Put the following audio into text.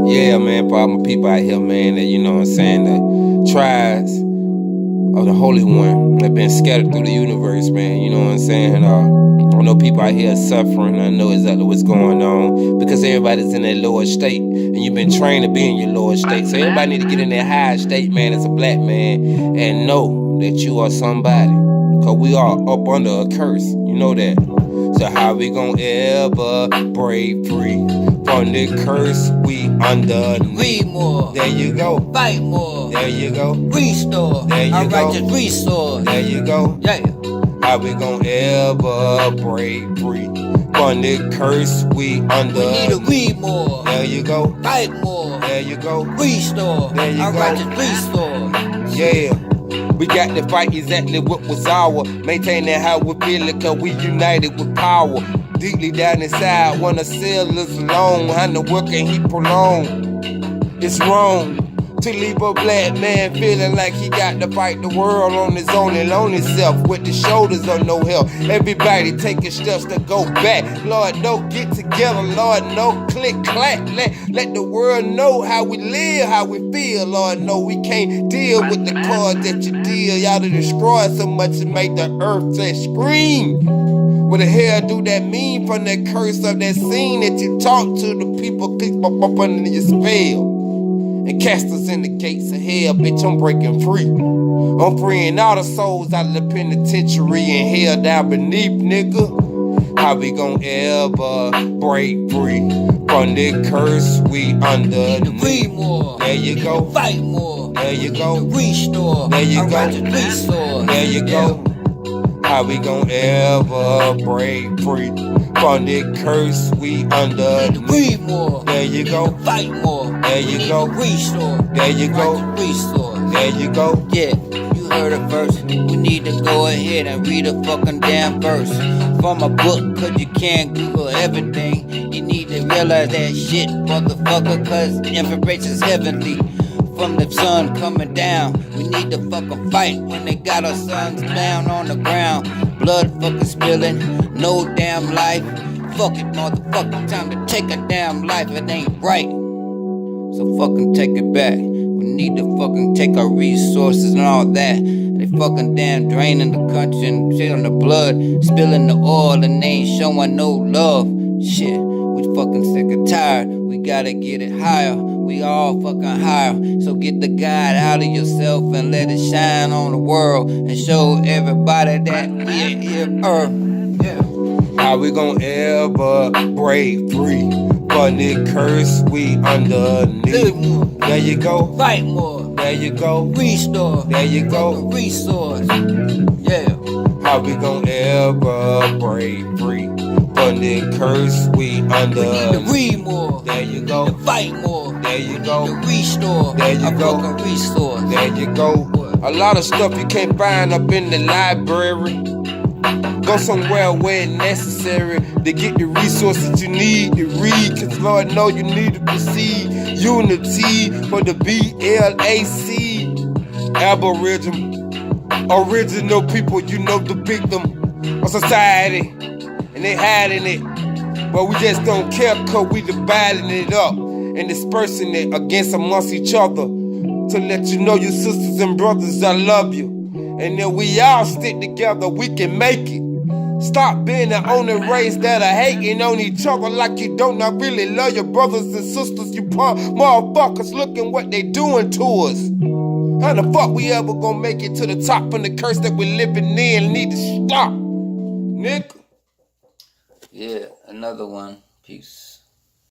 Yeah, man, for all my people out here, man, that, you know what I'm saying, the tribes of the Holy One that been scattered through the universe, man, you know what I'm saying? I know people out here suffering. I know exactly what's going on because everybody's in that lower state, and you've been trained to be in your lower state. So everybody need to get in that higher state, man, as a black man, and know that you are somebody, because we are up under a curse. You know that. So how we gonna ever break free from the curse we under? Read more. There you go. Fight more. There you go. Restore. There you Our go. righteous resource. There you go. Yeah. How we gonna ever break free from the curse we under? We need to read more. There you go. Fight more. There you go. Restore. There you Our go. righteous resource. Yeah. We got to fight exactly what was ours. Maintaining how we feel it, cause we united with power. Deeply down inside, wanna sell us alone. How the work can he prolong? It's wrong to leave a black man feeling like he got to fight the world on his own and lonely self with the shoulders of no help. Everybody taking steps to go back. Lord, no, get together. Lord, no, click, clack. Let the world know how we live, how we feel. Lord, no, we can't deal with the cards that you deal. Y'all to destroy so much and make the earth just scream. What the hell do that mean from that curse of that scene that you talk to the people keep up under your spell? And cast us in the gates of hell, bitch, I'm breaking free. I'm freeing all the souls out of the penitentiary and hell down beneath, nigga. How we gon' ever break free from the curse we under? Read more. There you go. Fight more. There you go. Restore. There you Our go. righteous resource. There you go. How we gon' ever break free from the curse we under? Read more. There you go. Fight more. There you go. Restore. There you go. Righteous resource. There you go. Yeah, you heard it first. We need to go ahead and read a fucking damn verse from a book, cause you can't Google everything. You need to realize that shit, motherfucker, cause information's heavenly. From the sun coming down, we need to fucking fight when they got our sons down on the ground. Blood fucking spilling, no damn life. Fuck it, motherfucker, time to take a damn life, it ain't right. So fucking take it back. We need to fucking take our resources and all that. They fucking damn draining the country and shit on the blood, spilling the oil, and they ain't showing no love. Shit, we fucking sick and tired. We gotta get it higher. We all fucking higher. So get the God out of yourself and let it shine on the world and show everybody that we're here earth. Yeah. How we gon' ever break free from the curse we underneath? There you go. Fight more. There you go. Restore. There you go. Resource. Yeah. How we gon' ever break free from the curse we under? We need to read more. There you go. Fight more. There you go. To restore. There you go. Fucking resource. There you go. A lot of stuff you can't find up in the library. Go somewhere where it's necessary to get the resources you need to read. Cause Lord know you need to proceed. Unity for the BLAC. Aboriginal, original people, you know the victim of society. And they hiding it. But we just don't care cause we dividing it up and dispersing it against amongst each other. To let you know, you sisters and brothers, I love you. And then we all stick together, we can make it. Stop being the only race that are hating on each other like you don't not really love your brothers and sisters. You punk motherfuckers, looking what they doing to us. How the fuck we ever gonna make it to the top from the curse that we're living in? Need to stop, nigga. Yeah, another one. Peace.